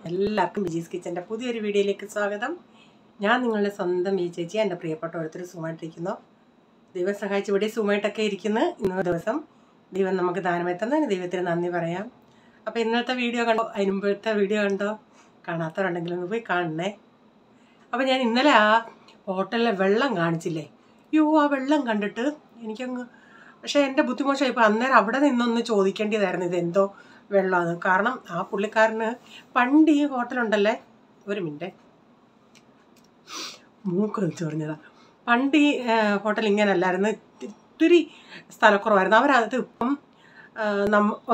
എല്ലാവർക്കും ബിജീസ് കിച്ചൻ്റെ പുതിയൊരു വീഡിയോയിലേക്ക് സ്വാഗതം. ഞാൻ നിങ്ങളുടെ സ്വന്തം ഈ ചേച്ചി. എൻ്റെ പ്രിയപ്പെട്ട ഓരോരുത്തർ സുഖമായിട്ടിരിക്കുന്നു. ദൈവം സഹായിച്ച് ഇവിടെ സുഖമായിട്ടൊക്കെ ഇരിക്കുന്നു. ഇന്നൊരു ദിവസം ദൈവം നമുക്ക് ദാനമായി തന്നതിന് ദൈവത്തിന് നന്ദി പറയാം. അപ്പോൾ ഇന്നത്തെ വീഡിയോ കണ്ടോ? അതിന് മുമ്പത്തെ വീഡിയോ കണ്ടോ? കാണാത്തവരുണ്ടെങ്കിൽ ഒന്ന് പോയി കാണണേ. അപ്പോൾ ഞാൻ ഇന്നലെ ആ ഹോട്ടലിലെ വെള്ളം കാണിച്ചില്ലേ? ആ വെള്ളം കണ്ടിട്ട് എനിക്കങ്ങ് പക്ഷേ എൻ്റെ ബുദ്ധിമോശമായി. ഇപ്പോൾ അന്നേരം അവിടെ നിന്നൊന്ന് ചോദിക്കേണ്ടതായിരുന്നു ഇതെന്തോ വെള്ളമാണ്. കാരണം ആ പുള്ളിക്കാരന് പണ്ട് ഈ ഹോട്ടലുണ്ടല്ലേ, ഒരു മിനിറ്റ് മൂക്ക് വെച്ച് പറഞ്ഞതാണ്. പണ്ട് ഈ ഹോട്ടൽ ഇങ്ങനല്ലായിരുന്നു, ഇത്തിരി സ്ഥലക്കുറവായിരുന്നു. അവരത് ഇപ്പം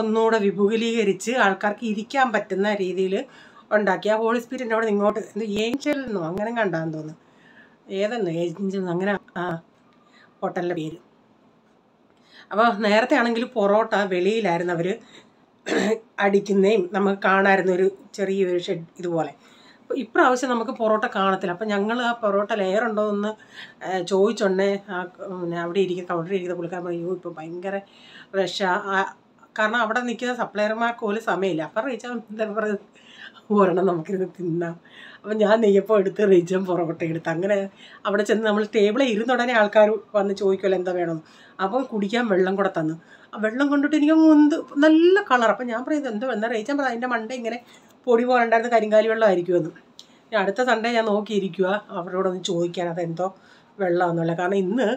ഒന്നുകൂടെ വിപുലീകരിച്ച് ആൾക്കാർക്ക് ഇരിക്കാൻ പറ്റുന്ന രീതിയിൽ ഉണ്ടാക്കി. ആ ഹോളി സ്പിരിറ്റിൻ്റെ അവിടെ ഇങ്ങോട്ട് ഏഞ്ചൽ എന്നോ അങ്ങനെ കണ്ടാന്ന് തോന്നുന്നു, ഏതെന്നോ ഏഞ്ചൽ അങ്ങനെ ആ ഹോട്ടലിൻ്റെ പേര്. അപ്പോൾ നേരത്തെ ആണെങ്കിൽ പൊറോട്ട വെളിയിലായിരുന്നു അവർ അടിക്കുന്നേയും നമുക്ക് കാണാമായിരുന്നു, ഒരു ചെറിയൊരു ഷെഡ് ഇതുപോലെ. അപ്പോൾ ഇപ്രാവശ്യം നമുക്ക് പൊറോട്ട കാണത്തില്ല. അപ്പം ഞങ്ങൾ ആ പൊറോട്ട ലെയർ ഉണ്ടോ എന്ന് ചോദിച്ചോണ്ടേ അവിടെ ഇരിക്കുന്ന കൗണ്ടറിൽ ഇരിക്കുന്ന പുള്ളിക്കാരൻ ഇപ്പോൾ ഭയങ്കര റഷാ. കാരണം അവിടെ നിൽക്കുന്ന സപ്ലയർമാർക്ക് പോലും സമയമില്ല. അപ്പം റീച്ചാൽ എന്താ പറയുക, ഒരെണ്ണം നമുക്കിരുന്ന് തിന്നാം. അപ്പം ഞാൻ നെയ്യപ്പം എടുത്ത് റീച്ചും പൊറോട്ട എടുത്ത് അങ്ങനെ അവിടെ ചെന്ന് നമ്മൾ ടേബിളിൽ ഇരുന്നുടനെ ആൾക്കാർ വന്ന് ചോദിക്കുമല്ലോ എന്താ വേണമെന്ന്. അപ്പം കുടിക്കാൻ വെള്ളം കൂടെ തന്നു. ആ വെള്ളം കൊണ്ടിട്ട് എനിക്ക് നല്ല കളർ. അപ്പം ഞാൻ പറയുന്നത് എന്തോ എന്നാൽ റേച്ചാൻ പറയാം അതിൻ്റെ മണ്ട ഇങ്ങനെ പൊടി പോലെ ഉണ്ടായിരുന്ന കരിങ്കാലി വെള്ളം ആയിരിക്കുമെന്ന്. ഞാൻ അടുത്ത സൺഡേ ഞാൻ നോക്കിയിരിക്കുക അവരോടൊന്ന് ചോദിക്കാൻ അതെന്തോ വെള്ളമാണെന്നുള്ള. കാരണം ഇന്ന്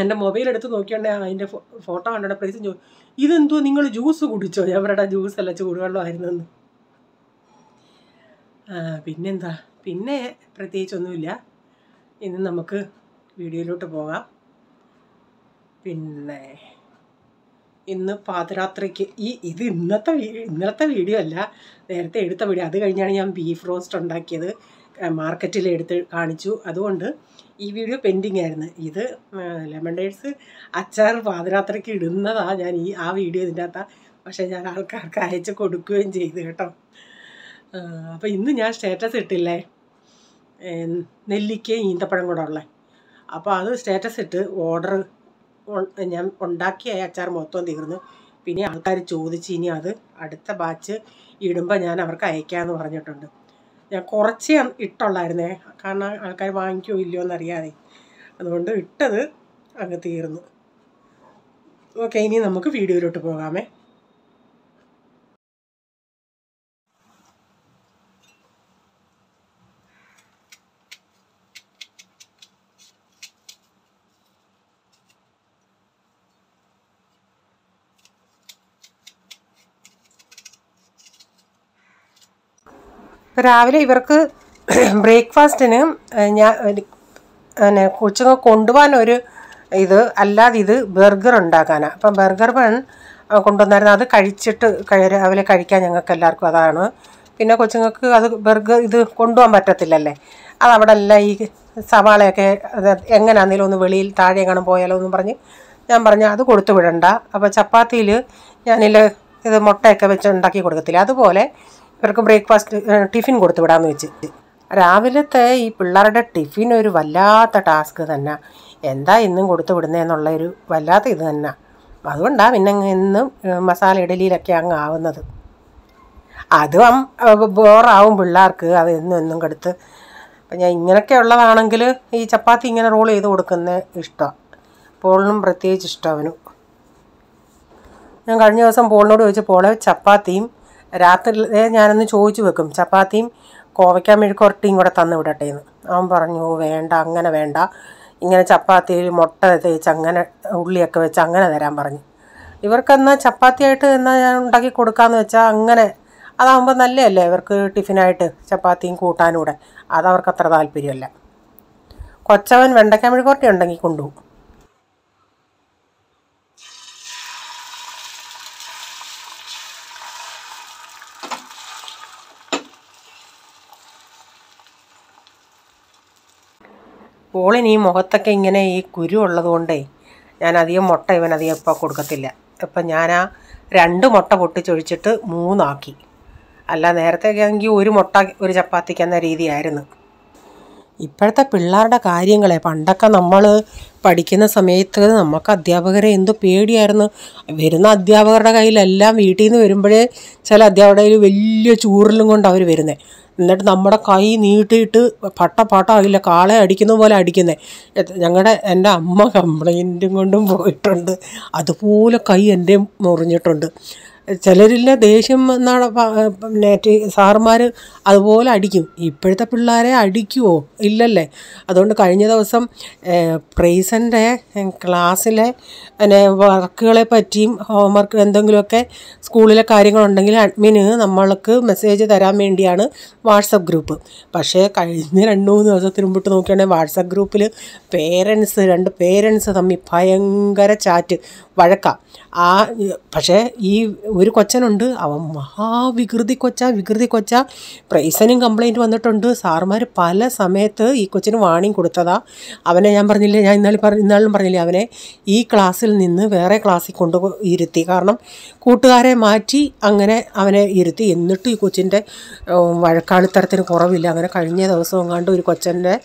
എൻ്റെ മൊബൈൽ എടുത്ത് നോക്കിയോണ്ടേ അതിൻ്റെ ഫോട്ടോ കണ്ടോടെ പ്രൈസും ചോദിച്ചു, ഇതെന്തോ നിങ്ങൾ ജ്യൂസ് കുടിച്ചോ? ഞാൻ അവരുടെ ജ്യൂസല്ല ചൂടുവെള്ളമായിരുന്നെന്ന്. പിന്നെന്താ, പിന്നെ പ്രത്യേകിച്ചൊന്നുമില്ല. ഇന്ന് നമുക്ക് വീഡിയോയിലോട്ട് പോകാം. പിന്നെ ഇന്ന് പാതിരാത്രിക്ക് ഇത് ഇന്നലത്തെ വീഡിയോ അല്ല, നേരത്തെ എടുത്ത വീഡിയോ. അത് കഴിഞ്ഞാണ് ഞാൻ ബീഫ് റോസ്റ്റ് ഉണ്ടാക്കിയത്, മാർക്കറ്റിൽ എടുത്ത് കാണിച്ചു. അതുകൊണ്ട് ഈ വീഡിയോ പെൻഡിങ് ആയിരുന്നു. ഇത് ലെമൺ ഡേറ്റ്സ് അച്ചാർ പാതിരാത്രിക്ക് ഇടുന്നതാണ് ഞാൻ ആ വീഡിയോ ഇതിൻ്റെ അകത്താണ്. പക്ഷേ ഞാൻ ആൾക്കാർക്ക് അയച്ച് കൊടുക്കുകയും ചെയ്തു കേട്ടോ. അപ്പോൾ ഇന്ന് ഞാൻ സ്റ്റാറ്റസ് ഇട്ടില്ലേ, നെല്ലിക്കയും ഈന്തപ്പഴം കൂടെ ഉള്ളത്. അപ്പോൾ അത് സ്റ്റാറ്റസ് ഇട്ട് ഓർഡർ ഞാൻ ഉണ്ടാക്കിയ അച്ചാർ മൊത്തം തീർന്നു. പിന്നെ ആൾക്കാർ ചോദിച്ച് ഇനി അത് അടുത്ത ബാച്ച് ഇടുമ്പോൾ ഞാൻ അവർക്ക് അയക്കാമെന്ന് പറഞ്ഞിട്ടുണ്ട്. ഞാൻ കുറച്ചേ ഇട്ടുള്ളായിരുന്നേ, കാരണം ആൾക്കാർ വാങ്ങിക്കുമോ ഇല്ലയോ എന്നറിയാതെ. അതുകൊണ്ട് ഇട്ടത് അങ്ങ് തീർന്നു. ഓക്കെ, ഇനി നമുക്ക് വീഡിയോയിലോട്ട് പോകാമേ. രാവിലെ ഇവർക്ക് ബ്രേക്ക്ഫാസ്റ്റിന് ഞാൻ കൊച്ചുങ്ങൾ കൊണ്ടുപോകാനൊരു ഇത് അല്ലാതെ ഇത് ബർഗർ ഉണ്ടാക്കാനാണ്. അപ്പം ബർഗർ ബൺ കൊണ്ടുവന്നായിരുന്നു. അത് കഴിച്ചിട്ട് രാവിലെ കഴിക്കാൻ ഞങ്ങൾക്ക് എല്ലാവർക്കും അതാണ്. പിന്നെ കൊച്ചുങ്ങൾക്ക് അത് ബർഗർ ഇത് കൊണ്ടുപോകാൻ പറ്റത്തില്ലല്ലേ. അതവിടെ എല്ലാം ഈ സവാളയൊക്കെ എങ്ങനെയാണെങ്കിലും ഒന്ന് വെളിയിൽ താഴെ എങ്ങാനും പോയാലോ എന്ന് പറഞ്ഞ് ഞാൻ പറഞ്ഞു അത് കൊടുത്തു വിടണ്ട. അപ്പോൾ ചപ്പാത്തിയിൽ ഞാനിൽ ഇത് മുട്ടയൊക്കെ വെച്ച് ഉണ്ടാക്കി കൊടുക്കത്തില്ല, അതുപോലെ ഇവർക്ക് ബ്രേക്ക്ഫാസ്റ്റ് ടിഫിൻ കൊടുത്തു വിടാമെന്ന് വെച്ച്. രാവിലത്തെ ഈ പിള്ളേരുടെ ടിഫിൻ ഒരു വല്ലാത്ത ടാസ്ക് തന്നെ. എന്താ ഇന്നും കൊടുത്തു വിടുന്നതെന്നുള്ളൊരു വല്ലാത്ത ഇത് തന്നെ. അതുകൊണ്ടാണ് പിന്നെ ഇന്നും മസാല ഇഡലിയിലൊക്കെ അങ്ങ് ആവുന്നത്. അതും ബോറാവും പിള്ളേർക്ക് അത് എന്നും കൊടുത്ത്. അപ്പം ഞാൻ ഇങ്ങനെയൊക്കെ ഉള്ളതാണെങ്കിൽ ഈ ചപ്പാത്തി ഇങ്ങനെ റോൾ ചെയ്ത് കൊടുക്കുന്നത് ഇഷ്ടമാണ്. പോളിനും പ്രത്യേകിച്ച് ഇഷ്ടം അവനും. ഞാൻ കഴിഞ്ഞ ദിവസം പോളിനോട് ചോദിച്ചു, പോളെ ചപ്പാത്തിയും രാത്രി ഞാനൊന്ന് ചോദിച്ചു വെക്കും, ചപ്പാത്തിയും കോവയ്ക്ക മെഴുക്കുവരട്ടിയും കൂടെ തന്നു വിടട്ടെ എന്ന്. അവൻ പറഞ്ഞു വേണ്ട, അങ്ങനെ വേണ്ട, ഇങ്ങനെ ചപ്പാത്തിയിൽ മുട്ട തേച്ച് അങ്ങനെ ഉള്ളിയൊക്കെ വെച്ച് അങ്ങനെ തരാൻ പറഞ്ഞു. ഇവർക്കെന്നാൽ ചപ്പാത്തിയായിട്ട് എന്നാൽ ഞാൻ ഉണ്ടാക്കി കൊടുക്കാമെന്ന് വെച്ചാൽ അങ്ങനെ അതാകുമ്പോൾ നല്ലതല്ലേ ഇവർക്ക് ടിഫിനായിട്ട് ചപ്പാത്തിയും കൂട്ടാനും കൂടെ. അതവർക്ക് അത്ര താല്പര്യമല്ല. കൊച്ചവൻ വെണ്ടയ്ക്ക മെഴുക്കുവരട്ടി ഉണ്ടെങ്കിൽ കൊണ്ടുപോകും. പോളിന് ഈ മുഖത്തൊക്കെ ഇങ്ങനെ ഈ കുരു ഉള്ളത് കൊണ്ടേ ഞാൻ അധികം മുട്ട ഇവനധികം ഇപ്പോൾ കൊടുക്കത്തില്ല. ഇപ്പം ഞാൻ ആ 2 മുട്ട പൊട്ടിച്ചൊഴിച്ചിട്ട് 3 ആക്കി. അല്ല നേരത്തെയൊക്കെ ആണെങ്കിൽ ഒരു മുട്ട ഒരു ചപ്പാത്തിക്ക് എന്ന രീതിയായിരുന്നു. ഇപ്പോഴത്തെ പിള്ളേരുടെ കാര്യങ്ങളെ പണ്ടൊക്കെ നമ്മൾ പഠിക്കുന്ന സമയത്ത് നമുക്ക് അധ്യാപകരെ എന്ത് പേടിയായിരുന്നു. വരുന്ന അധ്യാപകരുടെ കയ്യിലെല്ലാം വീട്ടിൽ നിന്ന് വരുമ്പോഴേ ചില അധ്യാപകരുടെ കയ്യിൽ വലിയ ചൂരലും കൊണ്ട് അവർ വരുന്നത്. എന്നിട്ട് നമ്മുടെ കൈ നീട്ടിയിട്ട് പട്ടപ്പാട്ടാകില്ല കാളെ അടിക്കുന്ന പോലെ അടിക്കുന്നത്. എൻ്റെ അമ്മ കംപ്ലൈൻറ്റും കൊണ്ടും പോയിട്ടുണ്ട്. അതുപോലെ കൈ എൻ്റെ മുറിഞ്ഞിട്ടുണ്ട്. ചിലരില്ല ദേഷ്യം എന്നാണ് സാറുമാർ അതുപോലെ അടിക്കും. ഇപ്പോഴത്തെ പിള്ളേരെ അടിക്കുമോ? ഇല്ലല്ലേ. അതുകൊണ്ട് കഴിഞ്ഞ ദിവസം പ്രൈസൻ്റെ ക്ലാസ്സിലെ വർക്കുകളെ പറ്റിയും ഹോംവർക്ക് എന്തെങ്കിലുമൊക്കെ സ്കൂളിലെ കാര്യങ്ങളുണ്ടെങ്കിൽ അഡ്മിന് നമ്മൾക്ക് മെസ്സേജ് തരാൻ വേണ്ടിയാണ് വാട്സപ്പ് ഗ്രൂപ്പ്. പക്ഷേ കഴിഞ്ഞ 2-3 ദിവസത്തിന് മുമ്പിട്ട് നോക്കുകയാണെങ്കിൽ വാട്സപ്പ് ഗ്രൂപ്പിൽ രണ്ട് പേരൻസ് തമ്മിൽ ഭയങ്കര ചാറ്റ് വഴക്കാം. പക്ഷേ ഈ ഒരു കൊച്ചനുണ്ട്, അവൻ വികൃതി കൊച്ച. പ്രൈസനും കംപ്ലൈൻറ്റ് വന്നിട്ടുണ്ട്. സാറുമാർ പല സമയത്ത് ഈ കൊച്ചിന് വാണിംഗ് കൊടുത്തതാ. അവനെ ഞാൻ പറഞ്ഞില്ലേ, ഞാൻ ഇന്നാളും പറഞ്ഞില്ലേ, അവനെ ഈ ക്ലാസ്സിൽ നിന്ന് വേറെ ക്ലാസ്സിൽ ഇരുത്തി. കാരണം കൂട്ടുകാരെ മാറ്റി അങ്ങനെ അവനെ ഇരുത്തി. എന്നിട്ട് ഈ കൊച്ചിൻ്റെ വഴക്കാളിത്തരത്തിന് കുറവില്ല. അങ്ങനെ കഴിഞ്ഞ ദിവസം എങ്ങാണ്ട് ഒരു കൊച്ചൻ്റെ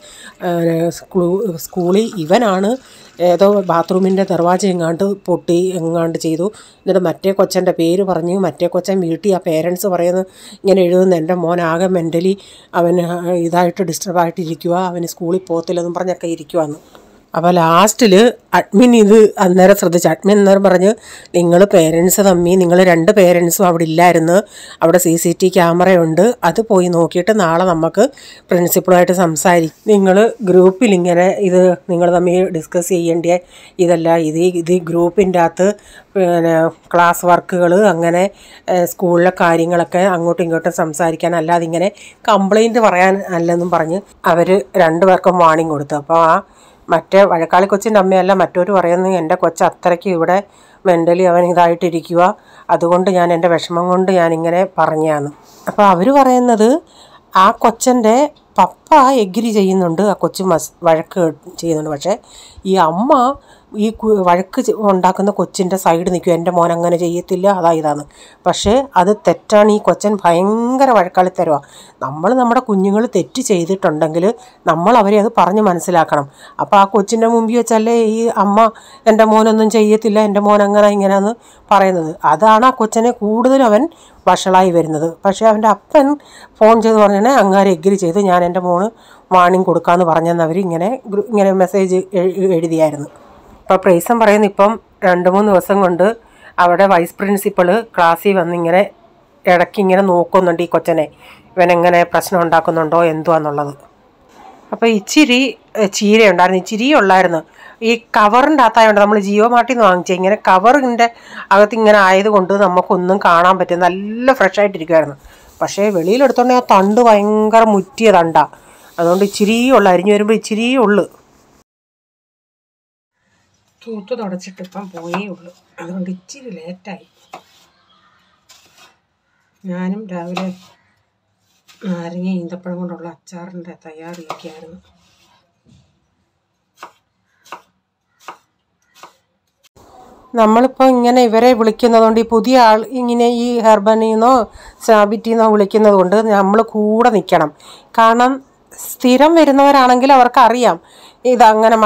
സ്കൂളിൽ ഇവനാണ് ഏതോ ബാത്റൂമിൻ്റെ ദർവാജ പൊട്ടി എങ്ങാണ്ട് ചെയ്തു. എന്നിട്ട് മറ്റേ കൊച്ചൻ്റെ പേര് പറഞ്ഞ് മറ്റേ കൊച്ചൻ വീട്ടിൽ ആ പേരൻസ് പറയുന്നത് ഇങ്ങനെ എഴുതുന്നു, എൻ്റെ മോൻ ആകെ മെൻ്റലി അവന് ഇതായിട്ട് ഡിസ്റ്റർബായിട്ടിരിക്കുക, അവന് സ്കൂളിൽ പോകത്തില്ലെന്നും പറഞ്ഞൊക്കെ ഇരിക്കുവാന്ന്. അപ്പോൾ ലാസ്റ്റിൽ അഡ്മിൻ ഇത് അന്നേരം ശ്രദ്ധിച്ചു. അഡ്മിൻ അന്നേരം പറഞ്ഞ് നിങ്ങൾ പേരൻസ് തമ്മി, നിങ്ങൾ 2 പേരൻസും അവിടെ ഇല്ലായിരുന്നു, അവിടെ CCTV ക്യാമറയുണ്ട്, അത് പോയി നോക്കിയിട്ട് നാളെ നമുക്ക് പ്രിൻസിപ്പളുമായിട്ട് സംസാരിക്കും. നിങ്ങൾ ഗ്രൂപ്പിൽ ഇങ്ങനെ ഇത് നിങ്ങൾ തമ്മിൽ ഡിസ്കസ് ചെയ്യേണ്ട ഇതല്ല, ഇത് ഗ്രൂപ്പിൻ്റെ അകത്ത് പിന്നെ ക്ലാസ് വർക്കുകൾ അങ്ങനെ സ്കൂളിലെ കാര്യങ്ങളൊക്കെ അങ്ങോട്ടും ഇങ്ങോട്ടും സംസാരിക്കാൻ, അല്ലാതെ ഇങ്ങനെ കംപ്ലൈൻറ്റ് പറയാൻ അല്ലെന്നും പറഞ്ഞ് അവർ 2 പേർക്കും വാണിംഗ് കൊടുത്തു. അപ്പോൾ മറ്റേ വഴക്കാളി കൊച്ചിൻ്റെ അമ്മയല്ല മറ്റൊരു പറയുന്നത്, എൻ്റെ കൊച്ച് അത്രയ്ക്ക് ഇവിടെ മെൻ്റലി അവൻ ഇതായിട്ടിരിക്കുക, അതുകൊണ്ട് ഞാൻ എൻ്റെ വിഷമം കൊണ്ട് ഞാനിങ്ങനെ പറഞ്ഞാന്ന്. അപ്പോൾ അവർ പറയുന്നത് ആ കൊച്ചൻ്റെ പപ്പ എഗ്രി ചെയ്യുന്നുണ്ട്, ആ കൊച്ച് വഴക്ക് ചെയ്യുന്നുണ്ട്. പക്ഷേ ഈ അമ്മ ഈ വഴക്ക് ഉണ്ടാക്കുന്ന കൊച്ചിൻ്റെ സൈഡ് നിൽക്കും, എൻ്റെ മോൻ അങ്ങനെ ചെയ്യത്തില്ല, ഇതാണ്. പക്ഷേ അത് തെറ്റാണ്. ഈ കൊച്ചൻ ഭയങ്കര വഴക്കാളിത്തരമാണ്. നമ്മൾ നമ്മുടെ കുഞ്ഞുങ്ങൾ തെറ്റ് ചെയ്തിട്ടുണ്ടെങ്കിൽ നമ്മൾ അവരെ അത് പറഞ്ഞ് മനസ്സിലാക്കണം. അപ്പോൾ ആ കൊച്ചിൻ്റെ മുമ്പിൽ വെച്ചല്ലേ ഈ അമ്മ എൻ്റെ മോനൊന്നും ചെയ്യത്തില്ല, എൻ്റെ മോൻ അങ്ങനെ ഇങ്ങനെയെന്ന് പറയുന്നത്. അതാണ് ആ കൊച്ചനെ കൂടുതലും അവൻ വഷളായി വരുന്നത്. പക്ഷേ അവൻ്റെ അപ്പൻ ഫോൺ ചെയ്ത് പറഞ്ഞാൽ അങ്ങാരെ എഗ്രി ചെയ്ത് ഞാൻ എൻ്റെ മോന് വാണിംഗ് കൊടുക്കാമെന്ന് പറഞ്ഞെന്ന് അവർ ഇങ്ങനെ മെസ്സേജ് എഴുതിയായിരുന്നു. അപ്പോൾ പ്രൈസം പറയുന്നു ഇപ്പം 2-3 ദിവസം കൊണ്ട് അവിടെ വൈസ് പ്രിൻസിപ്പൾ ക്ലാസ്സിൽ വന്നിങ്ങനെ ഇടയ്ക്കിങ്ങനെ നോക്കുന്നുണ്ട് ഈ കൊച്ചനെ, ഇവനെങ്ങനെ പ്രശ്നം ഉണ്ടാക്കുന്നുണ്ടോ എന്തുവാന്നുള്ളത്. അപ്പോൾ ഇച്ചിരി ചീരയുണ്ടായിരുന്നു, ഇച്ചിരി ഉള്ളായിരുന്നു. ഈ കവറിൻ്റെ അകത്തായതുകൊണ്ട് നമ്മൾ ജിയോ മാർട്ടിൽ നിന്ന് വാങ്ങിച്ചത്, ഇങ്ങനെ കവറിൻ്റെ അകത്ത് ഇങ്ങനെ ആയതുകൊണ്ട് നമുക്കൊന്നും കാണാൻ പറ്റും, നല്ല ഫ്രഷായിട്ടിരിക്കുമായിരുന്നു. പക്ഷേ വെളിയിലെടുത്തോണ്ടെങ്കിൽ ആ തണ്ട് ഭയങ്കര മുറ്റിയ തണ്ടാണ്. അതുകൊണ്ട് ഇച്ചിരിയുള്ള അരിഞ്ഞു വരുമ്പോൾ ഇച്ചിരിയേ ഉള്ളു. തൂത്ത് തുടച്ചിട്ട് ഇപ്പം പോയേ ഉള്ളൂ, അതുകൊണ്ട് ഇച്ചിരി ലേറ്റായി. ഞാനും രാവിലെ നാരങ്ങ ഈന്തപ്പഴം കൊണ്ടുള്ള അച്ചാറിൻ്റെ തയ്യാറിയൊക്കെയായിരുന്നു. നമ്മളിപ്പോൾ ഇങ്ങനെ ഇവരെ വിളിക്കുന്നതുകൊണ്ട്, ഈ പുതിയ ആൾ ഇങ്ങനെ ഈ ഹെർബനിന്നോ സാബിറ്റിന്നോ വിളിക്കുന്നത് കൊണ്ട് നമ്മൾ കൂടെ നിൽക്കണം. കാരണം സ്ഥിരം വരുന്നവരാണെങ്കിൽ അവർക്കറിയാം ഇതങ്ങനെ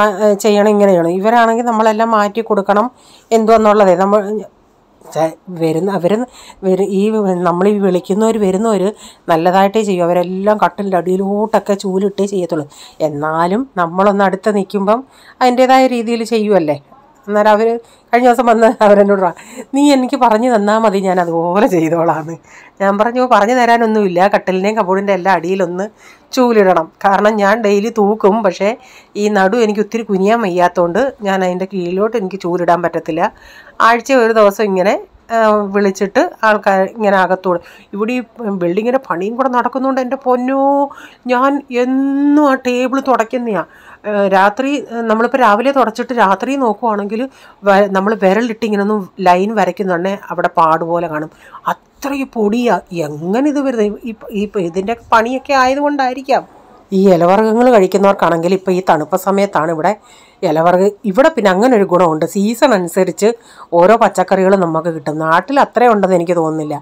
ചെയ്യണം ഇങ്ങനെ ചെയ്യണം. ഇവരാണെങ്കിൽ നമ്മളെല്ലാം മാറ്റി കൊടുക്കണം എന്തുവെന്നുള്ളതേ. നമ്മൾ ഈ വരുന്നവർ നല്ലതായിട്ടേ ചെയ്യും. അവരെല്ലാം കട്ടിലിൻ്റെ അടിയിലോട്ടൊക്കെ ചൂലിട്ടേ ചെയ്യത്തുള്ളൂ. എന്നാലും നമ്മളൊന്ന് അടുത്ത് നിൽക്കുമ്പം അതിൻ്റേതായ രീതിയിൽ ചെയ്യുമല്ലേ. അന്നേരം അവർ കഴിഞ്ഞ ദിവസം വന്ന് അവരെന്നോട് നീ എനിക്ക് പറഞ്ഞു തന്നാൽ മതി, ഞാൻ അതുപോലെ ചെയ്തോളാന്ന്. ഞാൻ പറഞ്ഞു തരാനൊന്നുമില്ല, കട്ടിലിൻ്റെയും കബോർഡിൻ്റെ എല്ലാം അടിയിലൊന്ന് ചൂലിടണം. കാരണം ഞാൻ ഡെയിലി തൂക്കും, പക്ഷേ ഈ നടു എനിക്ക് ഒത്തിരി കുനിയാൻ വയ്യാത്തതുകൊണ്ട് ഞാൻ അതിൻ്റെ കീഴിലോട്ട് എനിക്ക് ചൂലിടാൻ പറ്റത്തില്ല. ആഴ്ച ഒരു ദിവസം ഇങ്ങനെ വിളിച്ചിട്ട് ആൾക്കാർ ഇങ്ങനെ അകത്തൂടെ. ഇവിടെ ഈ ബിൽഡിങ്ങിൻ്റെ പണിയും കൂടെ നടക്കുന്നുണ്ട്. എൻ്റെ പൊന്നോ, ഞാൻ എന്നും ആ ടേബിൾ തുടയ്ക്കുന്നതാണ്. രാത്രി നമ്മളിപ്പോൾ രാവിലെ തുടച്ചിട്ട് രാത്രി നോക്കുവാണെങ്കിൽ നമ്മൾ വിരലിട്ട് ഇങ്ങനെ ഒന്ന് ലൈൻ വരയ്ക്കുന്നുണ്ടേ അവിടെ പാടുപോലെ കാണും. അത്രയും പൊടിയാണ്. എങ്ങനെ ഇത് വരുന്നത്? ഇതിൻ്റെ പണിയൊക്കെ ആയതുകൊണ്ടായിരിക്കാം. ഈ ഇലവർഗ്ഗങ്ങൾ കഴിക്കുന്നവർക്കാണെങ്കിൽ ഇപ്പോൾ ഈ തണുപ്പ് സമയത്താണ് ഇവിടെ ഇലവർഗ്ഗ. ഇവിടെ പിന്നെ അങ്ങനെ ഒരു ഗുണമുണ്ട്, സീസൺ അനുസരിച്ച് ഓരോ പച്ചക്കറികളും നമുക്ക് കിട്ടും. നാട്ടിൽ അത്രയും ഉണ്ടെന്ന് എനിക്ക് തോന്നുന്നില്ല.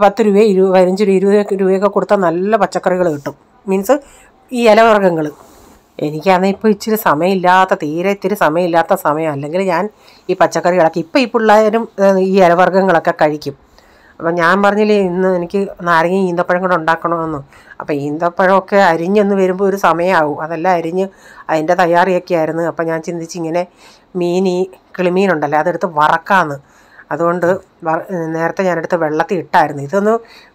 10 രൂപ 15 രൂപ 20 രൂപയൊക്കെ കൊടുത്താൽ നല്ല പച്ചക്കറികൾ കിട്ടും. മീൻസ് ഈ ഇലവർഗ്ഗങ്ങൾ എനിക്കാണെങ്കിൽ ഇപ്പോൾ ഇച്ചിരി സമയമില്ലാത്ത തീരെ ഇത്തിരി സമയമില്ലാത്ത സമയം. അല്ലെങ്കിൽ ഞാൻ ഈ പച്ചക്കറികളൊക്കെ ഇപ്പം ഈ പിള്ളേരും ഈ ഇലവർഗ്ഗങ്ങളൊക്കെ കഴിക്കും. അപ്പം ഞാൻ പറഞ്ഞില്ലേ ഇന്ന് എനിക്ക് നാരങ്ങ ഈന്തപ്പഴം കൂടെ ഉണ്ടാക്കണമെന്ന്. അപ്പം ഈന്തപ്പഴമൊക്കെ അരിഞ്ഞൊന്ന് വരുമ്പോൾ ഒരു സമയമാവും. അതെല്ലാം അരിഞ്ഞ് അതിൻ്റെ തയ്യാറിയൊക്കെ ആയിരുന്നു. അപ്പം ഞാൻ ചിന്തിച്ചിങ്ങനെ ഈ കിളിമീനുണ്ടല്ലോ അതെടുത്ത് വറക്കാമെന്ന്. അതുകൊണ്ട് നേരത്തെ ഞാനെടുത്ത് വെള്ളത്തിൽ ഇട്ടായിരുന്നു. ഇതൊന്ന്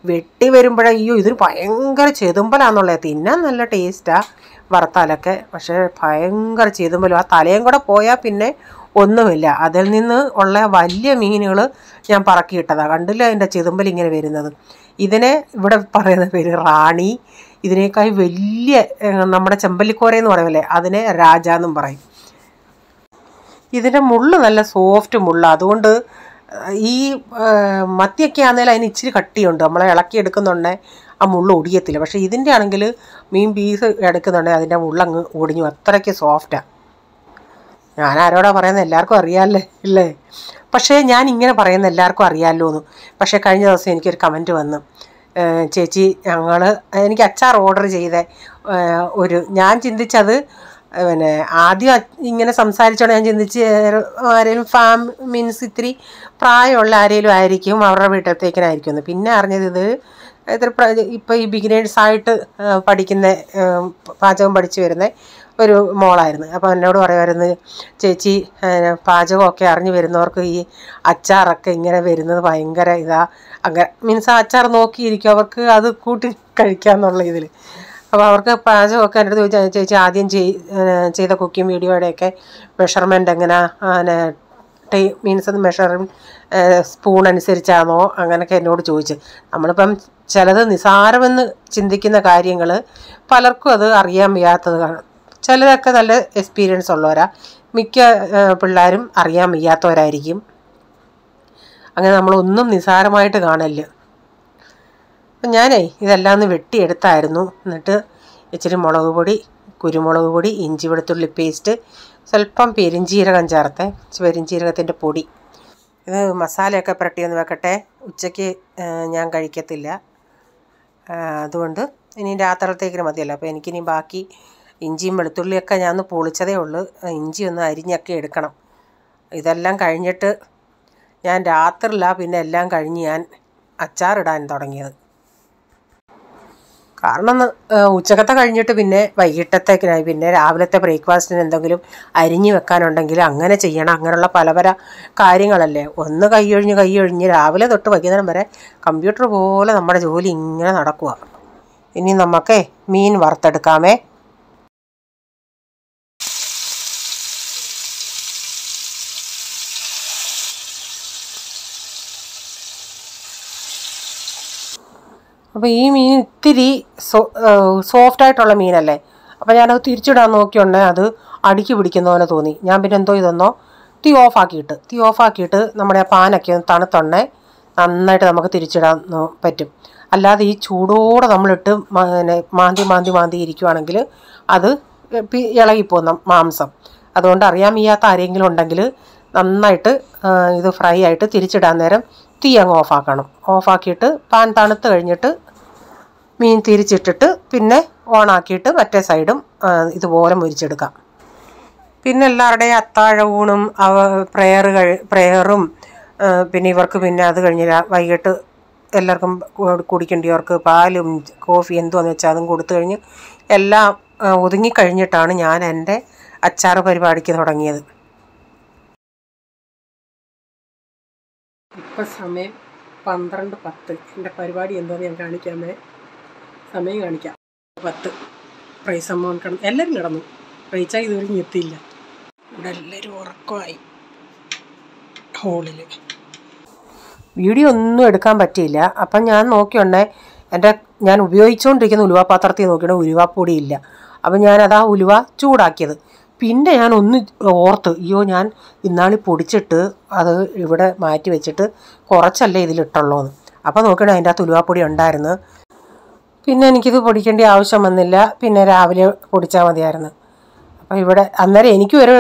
വെട്ടി വരുമ്പോഴേ ഇതൊരു ഭയങ്കര ചെതുമ്പലാന്നുള്ളത്. തിന്നാൻ നല്ല ടേസ്റ്റാണ് വറുത്താലൊക്കെ, പക്ഷേ ഭയങ്കര ചെതുമ്പലും. ആ തലയും കൂടെ പോയാൽ പിന്നെ ഒന്നുമില്ല. അതിൽ നിന്ന് ഉള്ള വലിയ മീനുകൾ ഞാൻ പറക്കിയിട്ടതാണ്. കണ്ടില്ല അതിൻ്റെ ചെതുമ്പൽ ഇങ്ങനെ വരുന്നത്. ഇതിനെ ഇവിടെ പറയുന്ന പേര് റാണി. ഇതിനേക്കാൾ വലിയ നമ്മുടെ ചെമ്പല്ലിക്കോരയെന്ന് പറയുമല്ലേ, അതിനെ രാജ എന്നും പറയും. ഇതിൻ്റെ മുള്ള് നല്ല സോഫ്റ്റ് മുള്ളാണ്. അതുകൊണ്ട് ഈ മത്തിയൊക്കെ ആണെങ്കിലും അതിന് ഇച്ചിരി കട്ടിയുണ്ട്. നമ്മളെ ഇളക്കി എടുക്കുന്നുണ്ടെ ആ മുള്ള് ഒടിയത്തില്ല. പക്ഷേ ഇതിൻ്റെ ആണെങ്കിൽ മീൻ പീസ് എടുക്കുന്നുണ്ടെങ്കിൽ അതിൻ്റെ മുള്ളങ്ങ് ഒടിഞ്ഞു, അത്രയ്ക്ക് സോഫ്റ്റാണ്. ഞാൻ ആരോടാ പറയുന്നത്, എല്ലാവർക്കും അറിയാമല്ലേ ഇല്ലേ? പക്ഷേ ഞാൻ ഇങ്ങനെ പറയുന്ന എല്ലാവർക്കും അറിയാമല്ലോ എന്ന്. പക്ഷേ കഴിഞ്ഞ ദിവസം എനിക്കൊരു കമൻറ്റ് വന്നു, ചേച്ചി എനിക്ക് അച്ചാർ ഓർഡർ ചെയ്ത ഞാൻ ചിന്തിച്ചത് പിന്നെ ആദ്യം ഇങ്ങനെ സംസാരിച്ചോണ്ട് ഞാൻ ചിന്തിച്ച് ആരെങ്കിലും മീൻസ് ഇത്തിരി പ്രായമുള്ള ആരെങ്കിലും ആയിരിക്കും, അവരുടെ വീട്ടിലത്തേക്കിനായിരിക്കും എന്ന്. പിന്നെ അറിഞ്ഞത് ഇത് ഇപ്പോൾ ഈ ബിഗിനേഴ്സായിട്ട് പഠിക്കുന്ന പാചകം പഠിച്ചു വരുന്ന ഒരു മോളായിരുന്നു. അപ്പോൾ എന്നോട് പറയുമായിരുന്നു, ചേച്ചി പാചകമൊക്കെ അറിഞ്ഞു വരുന്നവർക്ക് ഈ അച്ചാറൊക്കെ ഇങ്ങനെ വരുന്നത് ഭയങ്കര അങ്ങനെ മീൻസ് ആ അച്ചാർ നോക്കിയിരിക്കും, അവർക്ക് അത് കൂട്ടി കഴിക്കാമെന്നുള്ള ഇതിൽ. അപ്പോൾ അവർക്ക് പാചകമൊക്കെ എൻ്റെ അടുത്ത് ചോദിച്ചാൽ, ചേച്ചി ആദ്യം ചെയ്ത കുക്കിംഗ് വീഡിയോയുടെയൊക്കെ മെഷർമെൻറ്റ് എങ്ങനെ മീൻസ് അത് സ്പൂൺ അനുസരിച്ചാണോ അങ്ങനെയൊക്കെ എന്നോട് ചോദിച്ചു. നമ്മളിപ്പം ചിലത് നിസാരമെന്ന് ചിന്തിക്കുന്ന കാര്യങ്ങൾ പലർക്കും അത് അറിയാൻ വയ്യാത്തത് കാണും. ചിലരൊക്കെ നല്ല എക്സ്പീരിയൻസ് ഉള്ളവരാ, മിക്ക പിള്ളേരും അറിയാൻ വയ്യാത്തവരായിരിക്കും. അങ്ങനെ നമ്മളൊന്നും നിസാരമായിട്ട് കാണല്. അപ്പം ഞാനേ ഇതെല്ലാം ഒന്ന് വെട്ടിയെടുത്തായിരുന്നു. എന്നിട്ട് ഇച്ചിരി മുളക് പൊടി, കുരുമുളക് പൊടി, ഇഞ്ചി വെളുത്തുള്ളി പേസ്റ്റ്, സ്വല്പം പെരിഞ്ചീരകം ചേർത്ത്, പെരിഞ്ചീരകത്തിൻ്റെ പൊടി. ഇത് മസാലയൊക്കെ പുരട്ടി ഒന്ന് വെക്കട്ടെ. ഉച്ചയ്ക്ക് ഞാൻ കഴിക്കത്തില്ല, അതുകൊണ്ട് ഇനി രാത്രിത്തേക്കിന് മതിയല്ലോ. അപ്പോൾ എനിക്കിനി ബാക്കി ഇഞ്ചിയും വെളുത്തുള്ളിയൊക്കെ ഞാൻ ഒന്ന് പൊളിച്ചതേ ഉള്ളൂ. ഇഞ്ചി ഒന്ന് അരിഞ്ഞൊക്കെ എടുക്കണം. ഇതെല്ലാം കഴിഞ്ഞിട്ട് ഞാൻ രാത്രിയിലാണ് പിന്നെ എല്ലാം കഴിഞ്ഞ് ഞാൻ അച്ചാറിടാൻ തുടങ്ങിയത്. കാരണം ഉച്ചക്കത്തെ കഴിഞ്ഞിട്ട് പിന്നെ വൈകിട്ടത്തേക്കിനായി, പിന്നെ രാവിലത്തെ ബ്രേക്ക്ഫാസ്റ്റിന് എന്തെങ്കിലും അരിഞ്ഞ് വെക്കാനുണ്ടെങ്കിൽ അങ്ങനെ ചെയ്യണം. അങ്ങനെയുള്ള പല പല കാര്യങ്ങളല്ലേ. ഒന്ന് കൈയൊഴിഞ്ഞ് രാവിലെ തൊട്ട് വൈകുന്നേരം വരെ കമ്പ്യൂട്ടർ പോലെ നമ്മുടെ ജോലി ഇങ്ങനെ നടക്കുക. ഇനി നമുക്കേ മീൻ വറുത്തെടുക്കാമേ. അപ്പോൾ ഈ മീൻ ഇത്തിരി സോഫ്റ്റായിട്ടുള്ള മീനല്ലേ. അപ്പോൾ ഞാനത് തിരിച്ചിടാൻ നോക്കിയുണ്ടേ അത് അടുക്കി പിടിക്കുന്ന പോലെ തോന്നി. ഞാൻ പിന്നെ ഇതെന്നോ തീ ഓഫാക്കിയിട്ട് നമ്മുടെ ആ പാനൊക്കെ ഒന്ന് തണുത്തുണ്ടേ നന്നായിട്ട് നമുക്ക് തിരിച്ചിടാൻ പറ്റും. അല്ലാതെ ഈ ചൂടോടെ നമ്മളിട്ട് മാന്തി ഇരിക്കുവാണെങ്കിൽ അത് ഇളകിപ്പോകും മാംസം. അതുകൊണ്ട് അറിയാൻ വയ്യാത്ത ആരെങ്കിലും ഉണ്ടെങ്കിൽ നന്നായിട്ട് ഇത് ഫ്രൈ ആയിട്ട് തിരിച്ചിടാൻ നേരം തീ അങ്ങ് ഓഫാക്കിയിട്ട് പാൻ തണുത്ത് കഴിഞ്ഞിട്ട് മീൻ തിരിച്ചിട്ടിട്ട് പിന്നെ ഓണാക്കിയിട്ട് മറ്റേ സൈഡും ഇതുപോലെ മുരിച്ചെടുക്കാം. പിന്നെ എല്ലാവരുടെയും അത്താഴ ഊണും പ്രേയറും പിന്നെ ഇവർക്ക് പിന്നെ അത് കഴിഞ്ഞ് വൈകിട്ട് എല്ലാവർക്കും കുടിക്കേണ്ടിയവർക്ക് പാലും കോഫി എന്തുവാന്ന് വെച്ചാൽ അതും കൊടുത്തു കഴിഞ്ഞ് എല്ലാം ഒതുങ്ങിക്കഴിഞ്ഞിട്ടാണ് ഞാൻ എൻ്റെ അച്ചാർ പരിപാടിക്ക് തുടങ്ങിയത്. ഇപ്പം സമയം 12:10. എൻ്റെ പരിപാടി എന്താണെന്ന് ഞാൻ കാണിക്കാമേ. സമയം കാണിക്കാം. 10 പ്രൈസ് അമ്മ എല്ലാവരും കിടന്നു. പ്രൈച്ചാൽ ഇതുവരെ എത്തിയില്ല. ഇവിടെ എല്ലാവരും ഉറക്കമായി ഹോളിൽ. വീഡിയോ ഒന്നും എടുക്കാൻ പറ്റിയില്ല. അപ്പം ഞാൻ നോക്കിയുണ്ടേ ഞാൻ ഉപയോഗിച്ചുകൊണ്ടിരിക്കുന്ന ഉലുവാപാത്രത്തിൽ നോക്കിയിട്ട് ഉലുവാപ്പൊടി ഇല്ല. അപ്പം ഞാനതാ ഉലുവ ചൂടാക്കിയത്. പിന്നെ ഞാൻ ഒന്ന് ഓർത്ത്, ഞാൻ ഇന്നാളി പൊടിച്ചിട്ട് അത് ഇവിടെ മാറ്റി വെച്ചിട്ട് കുറച്ചല്ലേ ഇതിലിട്ടുള്ളൂന്ന്. അപ്പോൾ നോക്കിയിട്ട് അതിൻ്റെ അകത്ത് ഉലുവാപ്പൊടി ഉണ്ടായിരുന്നു. പിന്നെ എനിക്കിത് പൊടിക്കേണ്ട ആവശ്യം വന്നില്ല. പിന്നെ രാവിലെ പൊടിച്ചാൽ മതിയായിരുന്നു. അപ്പോൾ ഇവിടെ അന്നേരം എനിക്കും ഒരു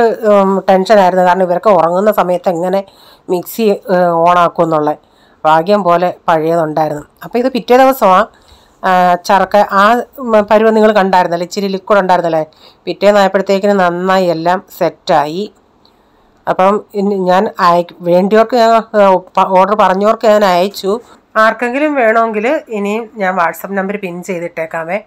ടെൻഷനായിരുന്നു. കാരണം ഇവരൊക്കെ ഉറങ്ങുന്ന സമയത്ത് എങ്ങനെ മിക്സി ഓണാക്കും എന്നുള്ളത്. ഭാഗ്യം പോലെ പഴയതുണ്ടായിരുന്നു. അപ്പോൾ ഇത് പിറ്റേ ദിവസമാണ് അച്ചാറൊക്കെ ആ പരുവം നിങ്ങൾ കണ്ടായിരുന്നല്ലേ, ഇച്ചിരി ലിക്വിഡ് ഉണ്ടായിരുന്നല്ലേ. പിറ്റേന്നായപ്പോഴത്തേക്കിന് നന്നായി എല്ലാം സെറ്റായി. അപ്പം ഞാൻ വേണ്ടിയവർക്ക് ഞാൻ ഓർഡർ പറഞ്ഞവർക്ക് ഞാൻ അയച്ചു. ആർക്കെങ്കിലും വേണമെങ്കിൽ ഇനിയും ഞാൻ വാട്സപ്പ് നമ്പർ പിൻ ചെയ്തിട്ടേക്കാമേ.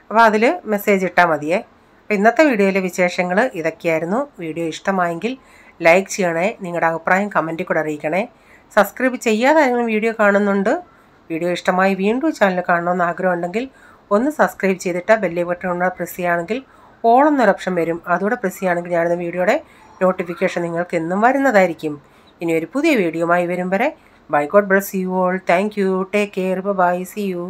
അപ്പോൾ അതിൽ മെസ്സേജ് ഇട്ടാൽ മതിയേ. അപ്പോൾ ഇന്നത്തെ വീഡിയോയിലെ വിശേഷങ്ങൾ ഇതൊക്കെയായിരുന്നു. വീഡിയോ ഇഷ്ടമായെങ്കിൽ ലൈക്ക് ചെയ്യണേ, നിങ്ങളുടെ അഭിപ്രായം കമൻറ്റിൽ കൂടെ അറിയിക്കണേ. സബ്സ്ക്രൈബ് ചെയ്യാതെ ആരെങ്കിലും വീഡിയോ കാണുന്നുണ്ട്, വീഡിയോ ഇഷ്ടമായി വീണ്ടും ചാനൽ കാണണമെന്ന് ആഗ്രഹമുണ്ടെങ്കിൽ ഒന്ന് സബ്സ്ക്രൈബ് ചെയ്തിട്ട് ബെൽ ബട്ടൺ കൂടെ പ്രസ് ചെയ്യുകയാണെങ്കിൽ ഓൾ എന്നൊരു ഓപ്ഷൻ വരും. അതുകൂടെ പ്രസ് ചെയ്യുകയാണെങ്കിൽ ഞാനിന്ന് വീഡിയോയുടെ നോട്ടിഫിക്കേഷൻ നിങ്ങൾക്ക് എന്നും വരുന്നതായിരിക്കും. ഇനി ഒരു പുതിയ വീഡിയോയുമായി വരും വരെ bye, god bless you all. Thank you. Take care. Bye. See U.